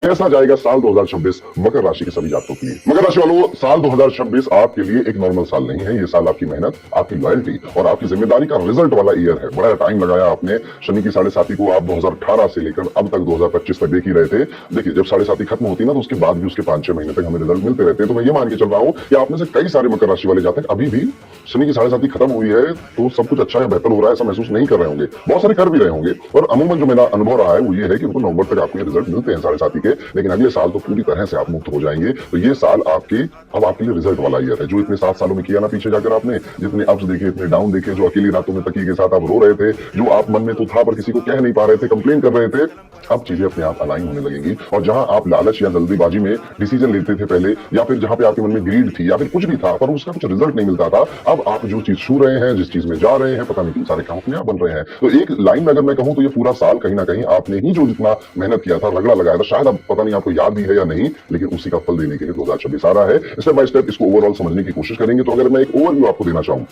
कैसा जाएगा साल 2026 मकर राशि के सभी जातकों के लिए। मकर राशि वालों, साल 2026 आपके लिए एक नॉर्मल साल नहीं है। ये साल आपकी मेहनत, आपकी लॉयल्टी और आपकी जिम्मेदारी का रिजल्ट वाला ईयर है। बड़ा टाइम लगाया आपने। शनि की 7.5 को आप 2018 से लेकर अब तक 2025 तक देख ही रहे थे। देखिए, जब 7.5 खत्म होती ना तो उसके बाद भी उसके 5-6 महीने तक हमें रिजल्ट मिलते रहते हैं। तो मैं ये मान के चल रहा हूँ कि आप में से कई सारे मकर राशि वाले जातक अभी भी शनि की 7.5 खत्म हुई है तो सब कुछ अच्छा या बेहतर हो रहा है ऐसा महसूस नहीं कर रहे होंगे। बहुत सारे कर भी रहे होंगे। और अमूमन जो मेरा अनुभव रहा है वो ये है कि उनको नवंबर तक आपको रिजल्ट मिलते हैं 7.5 के, लेकिन अगले साल तो पूरी तरह से आप मुक्त हो जाएंगे। तो ये साल अब आपके लिए रिजल्ट वाला ईयर है। जो इतने 7 सालों में किया ना पीछे जाकर आपने, जितने अप्स देखे, इतने डाउन देखे, जो अकेली रातों में तकिए के साथ आप रो रहे थे, जो आप मन में तो था पर किसी को कह नहीं पा रहे थे, कंप्लेन कर रहे थे, अब चीजें अपने आप अलाइन होने लगेंगी। और जहां आप लालच या जल्दीबाजी में डिसीजन लेते थे पहले, या फिर जहां पे आपके मन में ग्रीड थी या फिर कुछ भी था पर उसका कुछ रिजल्ट नहीं मिलता था, अब आप जो चीज छू रहे हैं, जिस चीज में जा रहे हैं, पता नहीं क्यों सारे काम अपने आप बन रहे हैं। तो एक लाइन में अगर मैं कहूं तो ये पूरा साल कहीं ना कहीं आपने ही जो जितना मेहनत किया था, रगड़ा लगाया था, शायद अब पता नहीं आपको याद भी है या नहीं, लेकिन उसी का फल देने के लिए 2026 आ रहा है। स्टेप बाय स्टेप इसको ओवरऑल समझने की कोशिश करेंगे। तो अगर मैं एक ओवरव्यू आपको देना चाहूं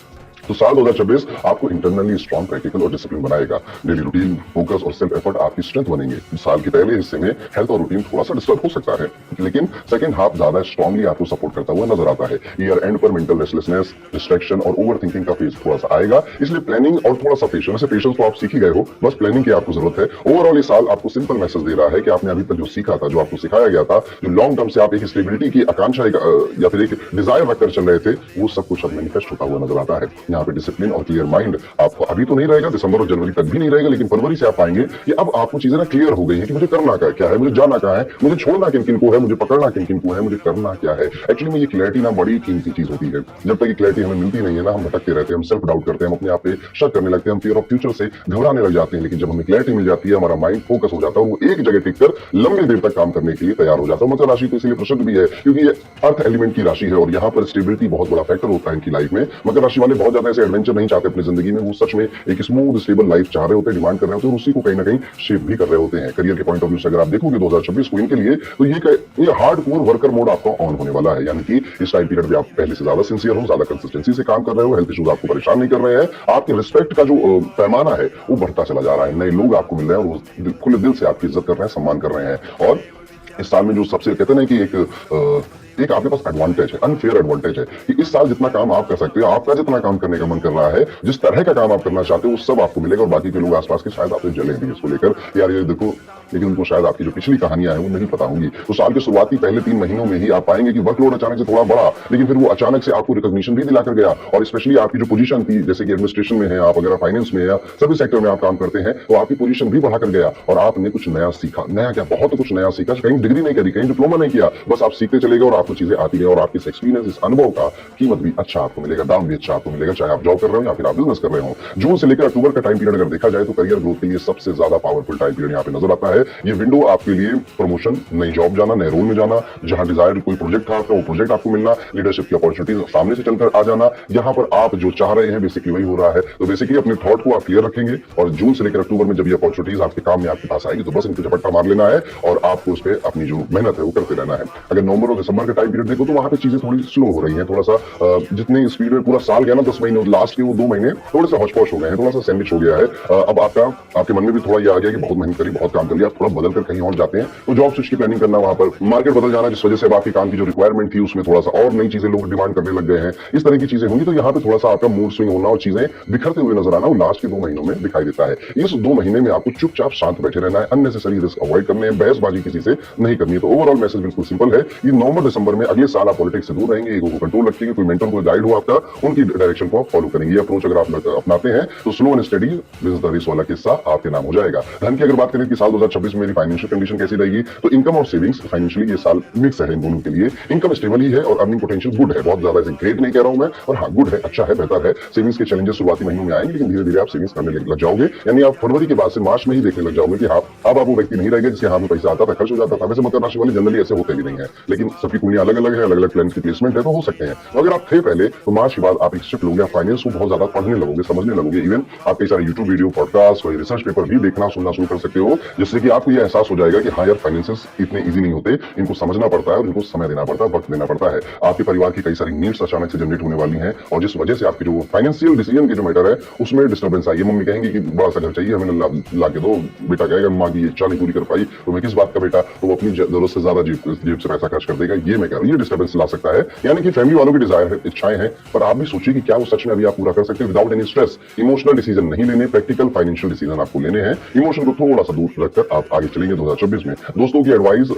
तो साल 2026 आपको इंटरनली स्ट्रॉन्ग, प्रैक्टिकल और डिसिप्लिन बनाएगा। डेली रूटीन, फोकस और सेल्फ एफर्ट आपकी स्ट्रेंथ बनेंगे। साल के पहले हिस्से में हेल्थ और रूटीन थोड़ा सा डिस्टर्ब हो सकता है, लेकिन सेकंड हाफ ज्यादा स्ट्रांगली आपको सपोर्ट करता हुआ नजर आता है। ईयर एंड पर मेंटल रेस्टलेसनेस, डिस्ट्रैक्शन और ओवर थिंकिंग का फेज थोड़ा सा आएगा, इसलिए प्लानिंग और थोड़ा सा पेशेंस। पेशेंस तो आप सीख ही गए हो, बस प्लानिंग की आपको जरूरत है। ओवरऑल ये साल आपको सिंपल मैसेज दे रहा है कि आपने अभी तक जो सीखा था, जो आपको सिखाया गया था, जो लॉन्ग टर्म से आप एक स्टेबिलिटी की आकांक्षा या फिर एक डिजायर रखकर चल रहे थे, वो सब कुछ अब मैनिफेस्ट होता हुआ नजर आता है। यहाँ पे डिसिप्लिन और क्लियर माइंड आपको अभी तो नहीं रहेगा, दिसंबर और जनवरी तक भी नहीं रहेगा, लेकिन फरवरी से आप पाएंगे कि अब आपको चीजें ना क्लियर हो गई हैं कि मुझे करना क्या है, मुझे जाना कहाँ है, मुझे छोड़ना किन किन को है, मुझे पकड़ना किन किन को है, मुझे करना क्या है। एक्चुअली में ये क्लैरिटी ना बड़ी कीमती चीज होती है। जब तक ये क्लैरिटी हमें मिलती नहीं है ना, हम भटकते रहते हैं, हम सेल्फ डाउट करते हैं, हम अपने आप पे शक करने लगते हैं, हम फियर ऑफ फ्यूचर से घबराने लग जाते हैं। लेकिन जब हमें क्लैरिटी मिल जाती है, हमारा माइंड फोकस हो जाता है, वो एक जगह टिक कर लंबी देर तक काम करने के लिए तैयार हो जाता है। मकर राशि तो इसलिए प्रसिद्ध भी है क्योंकि ये अर्थ एलिमेंट की राशि है और यहाँ पर स्टेबिलिटी बहुत बड़ा फैक्टर होता है इनकी लाइफ में। मकर राशि वाले बहुत ज्यादा ऐसे एडवेंचर नहीं चाहते अपनी जिंदगी में, वो सच में एक स्मूथ स्टेबल लाइफ चाह रहे होते हैं, डिमांड कर रहे होते हैं और उसी को कहीं ना कहीं शेप भी कर रहे होते हैं। करियर के पॉइंट ऑफ व्यू से अगर आप देखोगे 2026 को इनके लिए, तो ये हार्डकोर वर्कर मोड आपका ऑन होने वाला है। यानी कि इस टाइम पीरियड में आप पहले से ज्यादा सिंसियर हो, ज्यादा कंसिस्टेंसी से काम कर रहे हो, हेल्थ इश्यूज आपको परेशान नहीं कर रहे हैं, आपके रिस्पेक्ट का जो पैमाना है वो बढ़ता चला जा रहा है। नए लोग आपको मिल रहे हैं और वो खुले दिल से आपकी इज्जत कर रहे हैं, सम्मान कर रहे हैं। और इस साल में जो सबसे कहते हैं ना कि एक आपके पास एडवांटेज है, अनफेयर एडवांटेज है कि इस साल जितना काम आप कर सकते हो, आपका जितना काम करने का मन कर रहा है, जिस तरह का काम आप करना चाहते हो, वो सब आपको मिलेगा। और बाकी के लोग आसपास के शायद आपसे जले भी इसको लेकर, यार ये देखो, लेकिन उनको शायद आपकी जो पिछली कहानियां हैं वो नहीं पता होंगी। तो साल के शुरुआती पहले 3 महीनों में ही आप पाएंगे कि वर्कलोड अचानक से थोड़ा बढ़ा, लेकिन फिर वो अचानक से आपको रिकॉग्निशन भी दिलाकर गया। और स्पेशली आपकी जो पोजीशन थी, जैसे कि एडमिनिस्ट्रेशन में है आप, अगर फाइनेंस में या सभी सेक्टर में आप काम करते हैं, तो आपकी पोजीशन भी बढ़ाकर गया और आपने कुछ नया सीखा। नया क्या, बहुत कुछ नया सीखा। कहीं डिग्री नहीं करी, कहीं डिप्लोमा नहीं किया, बस आप सीखते चले गए और आपको चीजें आती गई और आपके एक्सपीरियंस, इस अनुभव का कीमत भी अच्छा आपको मिलेगा, दाम भी अच्छा आपको मिलेगा, चाहे आप जॉब कर रहे हो या फिर आप बिजनेस कर रहे हो। जून से लेकर अक्टूबर का टाइम पीरियड अगर देखा जाए तो करियर ग्रोथ के लिए सबसे ज्यादा पावरफुल टाइम पीरियड यहाँ पे नजर आता है। ये विंडो आपके लिए प्रमोशन, नई जॉब जाना, नए रोल में जाना, जहां डिजायर कोई प्रोजेक्ट था आपका वो प्रोजेक्ट आपको मिलना, लीडरशिप की अपॉर्चुनिटीज सामने से चलकर आ जाना, यहाँ पर आप जो चाह रहे हैं बेसिकली वही हो रहा है। तो बेसिकली अपने थॉट को आप क्लियर रखेंगे और जून से लेकर अक्टूबर में जब ये अपॉर्चुनिटीज आपके काम में आपके पास आएगी तो बस इनको झपट्टा मार लेना है और आपको उस पर अपनी जो मेहनत है वो करते रहना है। अगर नवंबर और दिसंबर का टाइम पीरियड देखो तो वहां पे चीजें थोड़ी स्लो हो रही है, थोड़ा सा जितनी स्पीड में पूरा साल गया ना 10 महीने, लास्ट के वो 2 महीने थोड़े से हौच-पौच हो गए हैं, थोड़ा सा सैंडविच हो गया है। अब आपके मन में भी थोड़ा ये आ गया कि बहुत मेहनत करी, बहुत काम कर लिया, थोड़ा बदल कर कहीं और जाते हैं। तो जॉब स्विच की प्लानिंग करना, वहां पर मार्केट बदल जाना, जिस वजह से आपके काम की जो रिक्वायरमेंट थी उसमें थोड़ा सा और नई चीजें लोग डिमांड करने लग गए हैं, इस तरह की चीजें होंगी। तो यहाँ पे थोड़ा सा आपका मूड स्विंग होना और चीजें बिखरते हुए नजर आना वो लास्ट के 2 महीनों में दिखाई देता है। इस 2 महीने में आपको चुपचाप शांत बैठे रहना है, अननेसेसरी रिस्क अवॉइड करने हैं, बहसबाजी किसी से नहीं करनी है। तो ओवरऑल मैसेज बिल्कुल सिंपल है। ये नवंबर दिसंबर में अगले साल आप पॉलिटिक्स से दूर रहेंगे, ईगो को कंट्रोल रखेंगे, कोई मेंटर को गाइड हो आपका, उनकी डायरेक्शन को आप फॉलो करेंगे। ये अप्रोच अगर आप अपनाते हैं तो slow and steady business the race वाला किस्सा आपके नाम हो जाएगा। धन की अगर बात करें कि साल 2026 में मेरी फाइनेंशियल कंडीशन कैसी रहेगी, तो इनकम और सेविंग्स फाइनेंशियली ये साल मिक्स है इन दोनों के लिए। इनकम स्टेबल ही है और अर्निंग पोटेंशियल गुड है, बहुत ज्यादा ग्रेट नहीं कह रहा हूं मैं, और हाँ गुड है, अच्छा है, बेहतर है। सेविंग्स के चैलेंजेस शुरुआती महीनों में आएंगे, लेकिन धीरे धीरे आप सेविंग्स करने लग जाओगे। यानी आप फरवरी के बाद से मार्च में ही देखने लग जाओगे कि हाँ अब आप वो व्यक्ति नहीं रहेंगे जिसके हाथ में पैसा आता था, खर्च हो जाता था। वैसे मकर राशि वाले जनरली ऐसे होते भी नहीं है, लेकिन सबकी कुंडलियां अलग अलग है, अलग अलग प्लान की प्लेसमेंट है, तो हो सकते हैं। तो अगर आप थे पहले तो मार्च के बाद आप एक शिफ्ट लोगे, फाइनेंस को बहुत ज्यादा पढ़ने लगोगे, समझने लगोगे। इवन आप कई सारे यूट्यूब वीडियो, पॉडकास्ट और रिसर्च पेपर भी देखना सुनना शुरू कर सकते हो, जिससे कि आपको यह एहसास हो जाएगा कि हाँ यार, फाइनेंसेस इतने ईजी नहीं होते, इनको समझना पड़ता है और इनको समय देना पड़ता है, वक्त देना पड़ता है। आपके परिवार की कई सारी नीड्स अचानक से जनरेट होने वाली हैं और जिस वजह से आपकी जो फाइनेंशियल डिसीजन की जो मैटर है उसमें डिस्टर्बेंस आई है। मम्मी कहेंगे कि बड़ा सा घर चाहिए हमें, ला के दो। बेटा कहेगा माँ की इच्छा नहीं पूरी कर पाई तो मैं किस बात का बेटा, तो वो अपनी जरूरत से ज्यादा जेब से पैसा खर्च कर देगा। ये मैं कह रहा हूँ, ये डिस्टर्बेंस ला सकता है। यानी कि फैमिली वालों की डिजायर है, इच्छाएं हैं, पर आप भी सोचिए कि क्या वो सच में अभी आप पूरा कर सकते हैं without any stress. Emotional decision नहीं लेने, प्रैक्टिकल फाइनेंशियल डिसीजन आपको लेने हैं। इमोशन को थोड़ा सा दूर रखकर आप आगे चलेंगे 2026 में। दोस्तों की एडवाइस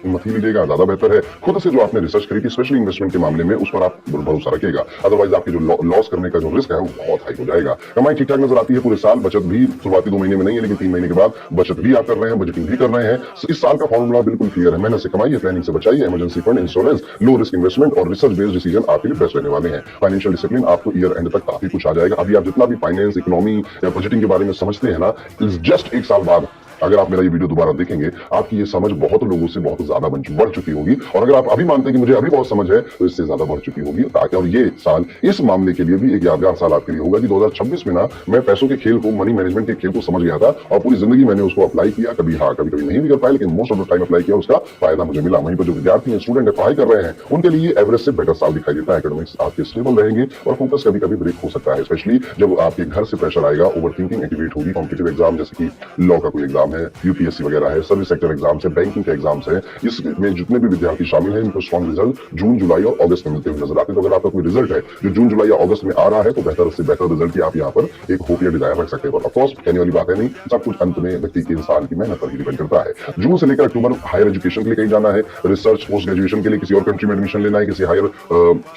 मत ही लीजिएगा, ज्यादा बेहतर है। खुद से जो आपने रिसर्च करी थी स्पेशली इन्वेस्टमेंट के मामले में, उस पर आप भरोसा रखिएगा। अदरवाइज आपके जो लॉस करने का जो रिस्क है वो बहुत हाई हो जाएगा। कमाई ठीक ठाक नजर आती है पूरे साल, बचत भी शुरुआती 2 महीने में नहीं है, लेकिन 3 महीने के बाद बचत भी आप कर रहे हैं, बजटिंग भी कर रहे हैं। इस साल का फॉर्मूला बिल्कुल क्लियर है। मेहनत से कमाइए, प्लानिंग से बचाइए, emergency fund, insurance, low risk investment और रिसर्च बेस्ड डिसीजन आपके लिए बेस्ट रहने वाले हैं। फाइनेंशियल डिसिप्लिन आपको ईयर एंड तक काफी कुछ आ जाएगा। अभी आप जितना भी फाइनेंस, इकोनॉमी या बजटिंग के बारे में समझते हैं ना, जस्ट 1 साल बाद अगर आप मेरा ये वीडियो दोबारा देखेंगे, आपकी ये समझ बहुत लोगों से बहुत ज्यादा बढ़ चुकी होगी। और अगर आप अभी मानते हैं कि मुझे अभी बहुत समझ है, तो इससे ज्यादा बढ़ चुकी होगी। ताकि और ये साल इस मामले के लिए भी एक यादगार साल आपके लिए होगा कि 2026 में ना मैं पैसों के खेल को, मनी मैनेजमेंट के खेल को समझ गया था और पूरी जिंदगी मैंने उसको अप्लाई किया। कभी हाँ, कभी कभी नहीं भी कर पाया, लेकिन most of the time apply किया, उसका फायदा मुझे मिला। वहीं पर जो विद्यार्थी हैं, स्टूडेंट है, पढ़ाई कर रहे हैं, उनके लिए एवरेज से बेटर साल दिखाई देता है। एकेडमिक्स आपके स्टेबल रहेंगे और फोकस कभी कभी ब्रेक हो सकता है, स्पेशली जब आपके घर से प्रेशर आएगा, ओवर थिंकिंग एक्टिवेट होगी। कॉम्पिटिटिव एग्जाम जैसे कि लॉ का कोई एग्जाम है, यूपीएससी वगैरह है, सर्विस सेक्टर एग्जाम्स है, बैंकिंग के एग्जाम्स है, इसमें जितने भी विद्यार्थी शामिल हैं, इनको स्ट्रॉन्ग रिजल्ट जून, जुलाई और अगस्त में मिलते हुए नजर आते हैं। तो अगर आपका कोई रिजल्ट है जो जून, जुलाई या अगस्त में आ रहा है, तो बेहतर से बेहतर रिजल्ट की आप यहाँ पर एक होप या डिजायर रख सकते हैं। ऑफ कोर्स कहने वाली बात है नहीं, सब कुछ अंत में व्यक्ति के, इंसान की मेहनत पर ही डिपेंड करता है। जून से लेकर अक्टूबर हायर एजुकेशन के लिए कहीं जाना है, रिसर्च, पोस्ट ग्रेजुएशन के लिए किसी और कंट्री में एडमिशन लेना है, किसी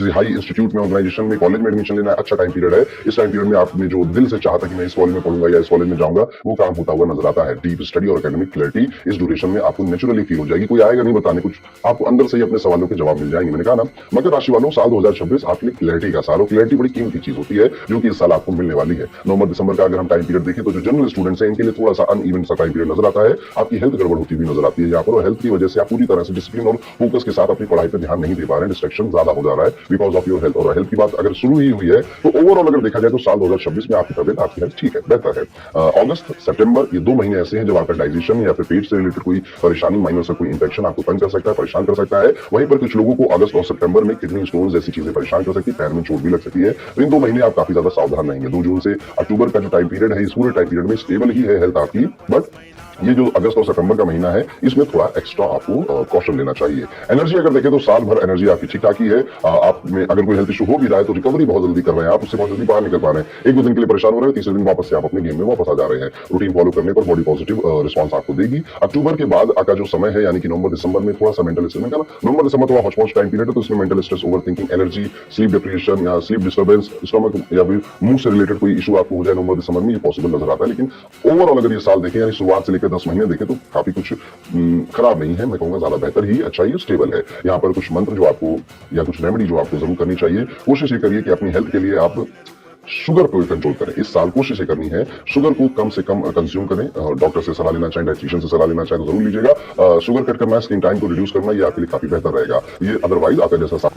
हाई इंस्टीट्यूट में, ऑर्गेनाइजेशन में, कॉलेज में एडमिशन लेना है, अच्छा टाइम पीरियड है। इस टाइम पीरियड में आपने जो दिल से चाहता कि मैं इस कॉलेज में पढ़ूंगा या इस कॉलेज में जाऊंगा, वो काम होता हुआ नजर आता है। डीप स्टडी और एकेडमिक क्लैरिटी इस ड्यूरेशन में आपको नेचुरली फील हो जाएगी। कोई आएगा नहीं बताने, कुछ आपको अंदर से ही अपने सवालों के जवाब मिल जाएंगे। मैंने कहा ना, मकर राशि वालों, साल 2026 आपके लिए क्लैरिटी का साल, और क्लैरिटी बड़ी कीमती चीज होती है जो कि इस साल आपको मिलने वाली है। नवंबर दिसंबर का अगर हम टाइम पीरियड देखें तो जो जनरल स्टूडेंट्स हैं, इनके लिए थोड़ा सा अनइवन सा टाइम पीरियड नजर आता है। आपकी हेल्थ गड़बड़ होती हुई नजर आती है यहाँ पर, और हेल्थ की वजह से आप पूरी तरह से डिसिप्लिन और फोकस के साथ अपनी पढ़ाई पर ध्यान नहीं दे पा रहे हैं। डिस्ट्रैक्शन ज्यादा हो जा रहा है बिकॉज ऑफ योर हेल्थ। और हेल्थ की बात अगर शुरू ही हुई है तो ओवरऑल अगर देखा जाए तो साल 2026 में आपकी तबियत, आपकी हेल्थ ठीक है, बेहतर है। अगस्त, सितंबर ये 2 महीने ऐसे हैं जब आपका डाइजेशन या फिर पेट से रिलेटेड कोई परेशानी, माइनर से कोई इंफेक्शन आपको तंग कर सकता है, परेशान कर सकता है। वहीं पर कुछ लोगों को अगस्त और सितंबर में किडनी स्टोन जैसी चीजें परेशान कर सकती है, पैर में चोट भी लग सकती है। तो इन 2 महीने आप काफी ज्यादा सावधान रहेंगे। 2 जून से अक्टूबर का जो टाइम पीरियड है, इस पूरे टाइम पीरियड में स्टेबल ही है हेल्थ आपकी, बट ये जो अगस्त और सितंबर का महीना है, इसमें थोड़ा एक्स्ट्रा आपको कॉशन लेना चाहिए। एनर्जी अगर देखें तो साल भर एनर्जी आपकी ठीक ठाक ही है। आप में अगर कोई हेल्थ इशू हो भी रहा है तो रिकवरी बहुत जल्दी कर रहे हैं, आप उससे बहुत जल्दी बाहर निकल पा रहे हैं। 1-2 दिन के लिए परेशान हो रहे हैं, तीसरे दिन वापस से आप अपने गेम में वापस आ जा रहे हैं। रूटीन फॉलो करने पर बॉडी पॉजिटिव रिस्पॉन्स आपको देगी। अक्टूबर के बाद का जो समय है, यानी कि नवंबर दिसंबर में थोड़ा सा मेंटल स्ट्रेस, नवंबर दिसंबर थोड़ा हॉच टाइम पीरियड है, तो इसमें mental stress, over thinking, energy, sleep depression या स्लीप डिस्टर्बेंस, स्टमक या फिर मुंह से रिलेटेड कोई इशू आपको हो जाए नवंबर दिसंबर में, ये पॉसिबल नजर आता है। लेकिन ओवरऑल अगर ये साल देखें, यानी शुरुआत से लेकर 10 महीने देखें, तो काफी कुछ खराब नहीं है। मैं कहूंगा ज्यादा बेहतर ही, अच्छा ही, स्टेबल है। यहाँ पर कुछ मंत्र जो आपको या कुछ रेमेडी जो आपको जरूर करनी चाहिए। कोशिश ये करिए कि अपनी हेल्थ के लिए आप शुगर को कंट्रोल करें। इस साल कोशिश ये करनी है शुगर को कम से कम कंज्यूम करें। डॉक्टर से सलाह लेना चाहें, डाइटिशियन से सलाह लेना चाहें तो जरूर लीजिएगा। शुगर कट करना, स्क्रीन टाइम को रिड्यूस करना, ये आपके लिए काफी बेहतर रहेगा। ये अदरवाइज आपका जैसा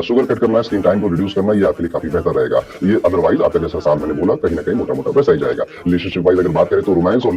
शुगर कट करना, स्क्रीन टाइम को रिड्यूस करना, ये आपके लिए काफी बेहतर रहेगा। ये अदरवाइज आपका जैसा साल मैंने बोला, कहीं ना कहीं मोटा मोटा वैसा ही जाएगा। रिलेशनशिप वाइज अगर बात करें तो रोमांस और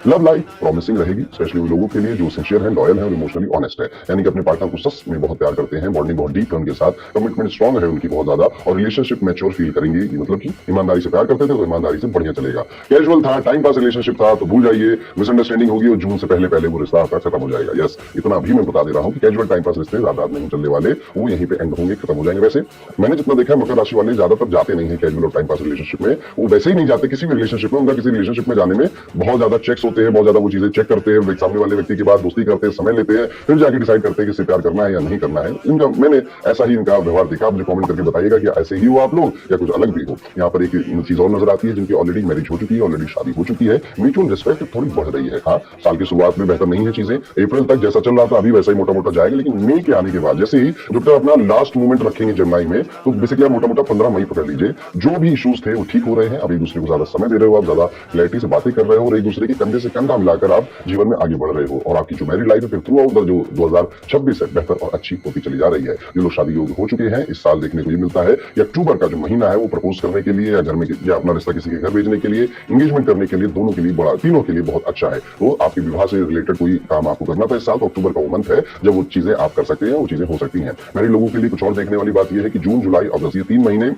लव लाइफ प्रॉमिसिंग रहेगी, स्पेशली उन लोगों के लिए जो सिंसियर है, लॉयल है और इमोशनली ऑनेस्ट है, यानी कि अपने पार्टनर को सच में बहुत प्यार करते हैं, बॉन्डिंग बहुत डीप है उनके साथ, कमिटमेंट स्ट्रॉन्ग है उनकी बहुत ज्यादा, और रिलेशनशिप मैच्योर फील करेंगे। मतलब कि ईमानदारी से प्यार करते थे तो ईमानदारी से बढ़िया चलेगा। कैजुअल था, टाइम पास रिलेशनशिप था तो भूल जाइए, मिसअंडरस्टैंडिंग होगी और जून से पहले वो रिश्ता आपका खत्म हो जाएगा। यस, इतना भी मैं बता दे रहा हूँ कि कैजुअल टाइम पास रिश्ते ज्यादा नहीं चलने वाले, वो यहीं पे एंड होंगे, खत्म हो जाएंगे। वैसे मैंने जितना देखा मकर राशि वाले ज्यादातर जाते नहीं है कैजुअल और टाइम पास रिलेशनशिप में, वो वैसे ही नहीं जाते किसी भी रिलेशनशिप में। उनका किसी रिलेशनशिप में जाने में बहुत ज्यादा चेक्स होते हैं, बहुत ज्यादा वो चीजें चेक करते हैं, सामने वाले व्यक्ति के बाद दोस्ती करते हैं, समय लेते हैं, फिर जाके डिसाइड करते हैं कि इससे प्यार करना है या नहीं करना है। इनका मैंने ऐसा ही इनका व्यवहार देखा। मुझे कमेंट करके बताइएगा कि ऐसे ही हो आप लोग या कुछ अलग भी हो। यहाँ पर एक चीज और नजर आती है, जिनकी ऑलरेडी मैरिज हो चुकी है, ऑलरेडी शादी हो चुकी है, म्यूचुअल रिस्पेक्ट थोड़ी बढ़ रही है। हाँ, साल की शुरुआत में बेहतर नहीं है चीजें, अप्रैल तक जैसा चल रहा था अभी वैसा ही मोटा मोटा जाएगा, लेकिन मई के आने के बाद जैसे ही जब तक अपना लास्ट मूवमेंट रखेंगे जनवरी में, तो बेसिकली मोटा मोटा 15 मई पकड़ लीजिए, जो भी इश्यूज थे वो ठीक हो रहे हैं। अब एक दूसरे को ज्यादा समय दे रहे हो, आप ज्यादा क्लैरिटी से बातें कर रहे हो और एक दूसरे के कंधे से कंधा मिलाकर आप जीवन में आगे बढ़ रहे हो और आपकी जो मैरिड लाइफ है फिर थ्रू आउट जो 2026 है बेहतर और अच्छी होती चली जा रही है। जो लोग शादी योग्य हो चुके हैं इस साल देखने को ये मिलता है कि अक्टूबर का जो महीना है वो प्रपोज करने के लिए या घर में या अपना रिश्ता किसी के घर भेजने के लिए, एंगेजमेंट करने के लिए, दोनों के लिए बड़ा, तीनों के लिए बहुत अच्छा है। तो आपके विवाह से रिलेटेड कोई काम आपको करना था इस साल तो अक्टूबर का वो मंथ है जब वो चीजें आप कर सकते हैं, वो चीजें हो सकती हैं। मैरिड लोगों के लिए कुछ और देखने वाली बात यह है कि जून, जुलाई, अगस्त ये 3 महीने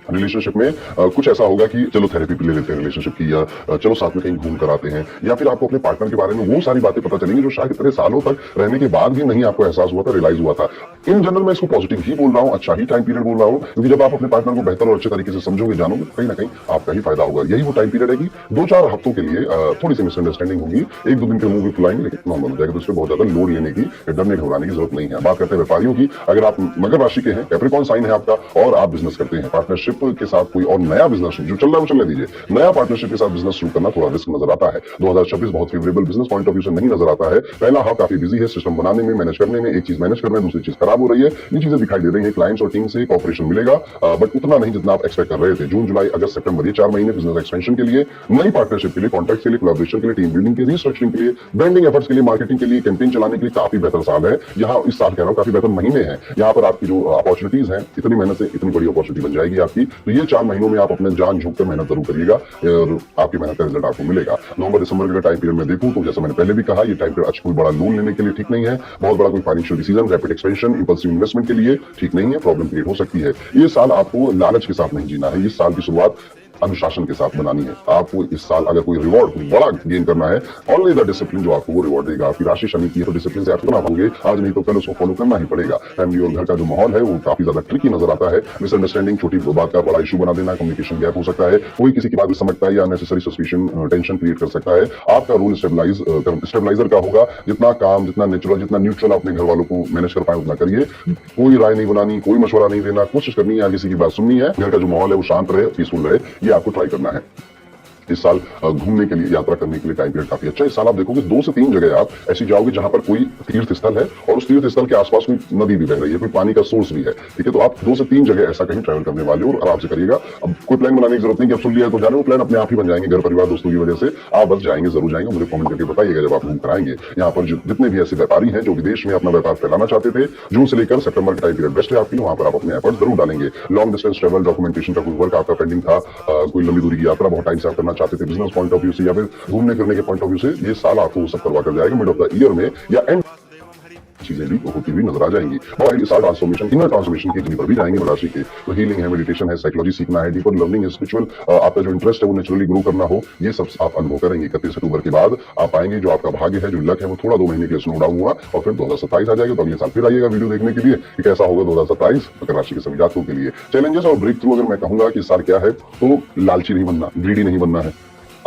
रिलेशनशिप में कुछ ऐसा होगा कि चलो थेरेपी पे ले लेते हैं रिलेशनशिप की, या चलो साथ में कहीं घूम कर आते हैं, या फिर आपको अपने पार्टनर के बारे में वो सारी बातें पता चलेंगी जो शायद इतने सालों तक रहने के बाद भी नहीं आपको एहसास हुआ था, रियलाइज हुआ था। इन जनरल मैं इसको पॉजिटिव ही बोल रहा हूँ, अच्छा ही टाइम पीरियड बोल रहा हूँ, क्योंकि जब आप अपने पार्टनर को बेहतर और अच्छे तरीके से समझोगे, जानोगे, कहीं ना कहीं आपका ही फायदा होगा। यही वो टाइम पीरियड है कि 2-4 हफ्तों के लिए थोड़ी सी मिसअंडरस्टैंडिंग होगी, 1-2 दिन के मुंह भी फुलाएंगे, लेकिन नॉर्मल हो जाएगा। तो इसमें बहुत ज्यादा लोड लेने की, डरने घबराने की जरूरत नहीं है। बात करते हैं व्यापारियों की। अगर आप मकर राशि के हैं, कैप्रिकॉर्न साइन है आपका और आप बिजनेस करते हैं, पार्टनरशिप के साथ कोई और नया बिजनेस जो चल रहा है वो चलने दीजिए, नया पार्टनरशिप के साथ बिजनेस शुरू करना थोड़ा रिस्क नजर आता है। 2026 बहुत favourable business point of view से नहीं नजर आता है। पहला हाफ काफी बिजी है सिस्टम बनाने में, मैनेज करने में, एक चीज मैनेज करना है, दूसरी चीज खराब हो रही है, ये चीजें दिखाई दे रही है। क्लाइंट्स और टीम से कॉपरेशन मिलेगा बट उतना नहीं जितना आप एक्सपेक्ट कर रहे थे। जून, जुलाई, अगस्त, सितंबर ये 4 महीने बिजनेस एक्सपेंशन के लिए, नई पार्टनरशिप के लिए, कॉन्ट्रैक्ट के लिए, कोलैबोरेशन के लिए, टीम बिल्डिंग के लिए, रिस्ट्रक्चरिंग के लिए, ब्रांडिंग एफर्ट्स के लिए, मार्केटिंग के लिए, कैंपेन चलाने के लिए काफी बेहतर साल है। यहाँ इस साल कह रहा हूँ काफी बेहतर महीने हैं। यहाँ पर आपकी जो अपॉर्चुनिटीज है, इतनी मेहनत से इतनी बड़ी अपॉर्चुनिटी बन जाएगी आपकी। तो ये 4 महीनों में आप अपने जान झोंक कर मेहनत जरूर करिएगा और आपकी मेहनत का रिजल्ट आपको मिलेगा। नवंबर दिसंबर का टाइम पीरियड में देखूं तो जैसा मैंने पहले भी कहा, ये टाइम पीरियड अच्छा कोई बड़ा लोन लेने के लिए ठीक नहीं है, बहुत बड़ा कोई financial decision, rapid expansion, impulsive investment के लिए ठीक नहीं है, प्रॉब्लम क्रिएट हो सकती है। ये साल आपको लालच के साथ नहीं जीना है, इस साल की शुरुआत अनुशासन के साथ बनानी है। आपको इस साल अगर कोई रिवॉर्ड बड़ा गेन करना है, ओनली द डिसिप्लिन जो आपको वो रिवॉर्ड देगा। आपकी राशि शनि की है तो डिसिप्लिन से आप करना पाओगे, आज नहीं तो कल उसको फॉलो करना ही पड़ेगा। फैमिली और घर का जो माहौल है वो काफी ज्यादा ट्रिकी नजर आता है। मिसअंडरस्टैंडिंग छोटी बात का बड़ा इशू बना देना, कम्युनिकेशन गैप हो सकता है, कोई किसी की बात समझता है या अननेसेसरी सस्पिशन, टेंशन क्रिएट कर सकता है। आपका रूल स्टेबलाइजर का होगा, जितना काम, जितना नेचुरल, जितना न्यूट्रल अपने घर वालों को मैनेज कर पाए उतना करिए। कोई राय नहीं बनानी, कोई मशवरा नहीं देना, कोशिश करनी है किसी की बात सुननी है। घर का जो माहौल है वो शांत रहे, पीसफुल रहे, ये आपको ट्राई करना है। इस साल घूमने के लिए, यात्रा करने के लिए टाइम पीरियड काफी अच्छा है। इस साल आप देखोगे 2 से 3 जगह आप ऐसी जाओगे जहां पर कोई तीर्थ स्थल है और उस तीर्थ स्थल के आसपास कोई नदी भी बह रही है, कोई पानी का सोर्स भी है, ठीक है। तो आप 2 से 3 जगह ऐसा कहीं ट्रैवल करने वाले हो और आराम से करिएगा। अब कोई प्लान बनाने की जरूरत नहीं कि अब सुन लिया तो जा रहे हो, प्लान अपने आप ही बन जाएंगे, घर परिवार दोस्तों की वजह से आप बस जाएंगे, जरूर जाएंगे। मुझे कमेंट करके बताइएगा जब आप घूम कर आएंगे। यहाँ पर जितने भी ऐसे व्यापारी हैं जो विदेश में अपना व्यापार फैलाना चाहते थे, जून से लेकर सितंबर का टाइम पीरियड बेस्ट है आपके लिए, वहां पर आप अपने एफर्ट जरूर डालेंगे। लॉन्ग डिस्टेंस ट्रैवल, डॉक्यूमेंटेशन का कोई वर्क आपका पेंडिंग था, कोई लंबी दूरी की यात्रा बहुत टाइम से आप करना चाहते थे, बिजनेस पॉइंट ऑफ व्यू से या फिर घूमने फिरने के पॉइंट ऑफ व्यू से, ये साल आपको सब करवा कर जाएगा। मिड ऑफ द ईयर में या एंड चीजें भी होती हुई नजर आ जाएंगी। और इस साल ट्रांसफॉर्मेशन, इनर ट्रांसफॉर्मेशन की जर्नी पर भी जाएंगे राशि के। तो हीलिंग है, मेडिटेशन है, साइकोलॉजी सीखना है, डीपर लर्निंग है, स्पिरिचुअल आपका जो इंटरेस्ट है वो नेचुरली ग्रो करना हो, ये सब आप अनुभव करेंगे। 31 अक्टूबर के बाद आप पाएंगे जो आपका भाग्य है, जो लक है, वो थोड़ा 2 महीने के लिए स्लो डाउन हुआ और फिर 2027 आ जाएगा। तो अगले साल फिर आइएगा वीडियो देखने के लिए कि कैसा होगा 2027 मकर राशि के सभी जातकों के लिए। चैलेंजेस और ब्रेक थ्रू अगर मैं कहूंगा कि इस साल क्या है, तो लालची नहीं बनना, ग्रीडी नहीं बनना है।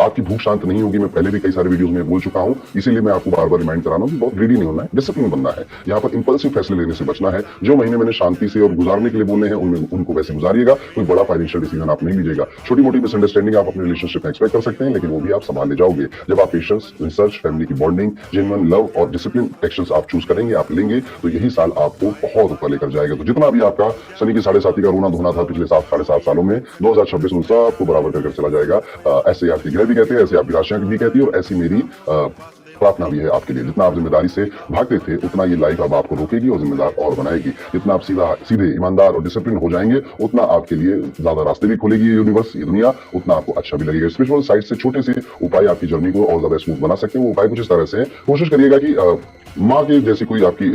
आपकी भूख शांत नहीं होगी, मैं पहले भी कई सारे वीडियोस में बोल चुका हूं, इसीलिए मैं आपको बार बार रिमाइंड करा रहा हूं कि बहुत ग्रीडी नहीं होना है, डिसिप्लिन बनना है। यहाँ पर इंपल्सिव फैसले लेने से बचना है। जो महीने मैंने शांति से और गुजारने के लिए बोले हैं उनमें उनको वैसे गुजारिएगा। कोई बड़ा फाइनेंशियल डिसीजन आप नहीं लीजिएगा। छोटी मोटी मिसअंडरस्टैंडिंग आप अपने रिलेशनशिप में एक्सपेक्ट कर सकते हैं, लेकिन वो भी आप संभाल ले जाओगे जब आप पेशेंस, रिसर्च, फैमिली की बॉन्डिंग, जेन्युइन लव और डिसिप्लिन एक्शंस आप चूज करेंगे, आप लेंगे, तो यही साल आपको बहुत ऊपर लेकर जाएगा। तो जितना भी आपका शनि की 7.5 का रोना धोना था पिछले 7-7.5 सालों में, 2026 में सबको बराबर कर चला जाएगा। ऐसे आपकी ग्रह भी कहते हैं, ऐसे आपकी भी कहती है और ऐसी मेरी प्रार्थना भी है आपके लिए। जितना आप जिम्मेदारी से भागते थे उतना ये लाइफ अब आपको रोकेगी और जिम्मेदार और बनाएगी। जितना आप सीधे ईमानदार और डिसिप्लिन हो जाएंगे उतना आपके लिए ज्यादा रास्ते भी खोलेगी ये यूनिवर्स, ये दुनिया, उतना आपको अच्छा भी लगेगा। स्पिरिचुअल साइड से छोटे से उपाय आपकी जर्नी को और ज्यादा स्मूथ बना सकते हैं। वो उपाय कुछ इस तरह से कोशिश करिएगा कि माँ के जैसी कोई आपकी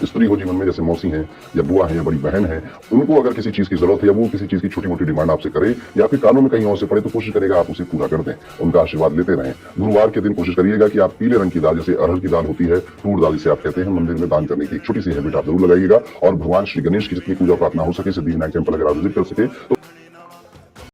स्त्री हो जीवन में, जैसे मौसी हैं या बुआ है या बड़ी बहन है, उनको अगर किसी चीज की जरूरत है या वो किसी चीज की छोटी मोटी डिमांड आपसे करे या फिर कानों में कहीं और से पड़े, तो कोशिश करेगा आप उसे पूरा कर दें, उनका आशीर्वाद लेते रहें। गुरुवार के दिन कोशिश करिएगा कि आप पीले रंग की दाल, जैसे अरहर की दाल होती है, तूर दाल जिसे आप कहते हैं, मंदिर में दान करने की एक छोटी सी हैबिट आप जरूर लगाइएगा। और भगवान श्री गणेश की जितनी पूजा प्रार्थना हो सके, सिद्धिविनायक टेंपल अगर आप विजिट कर सके तो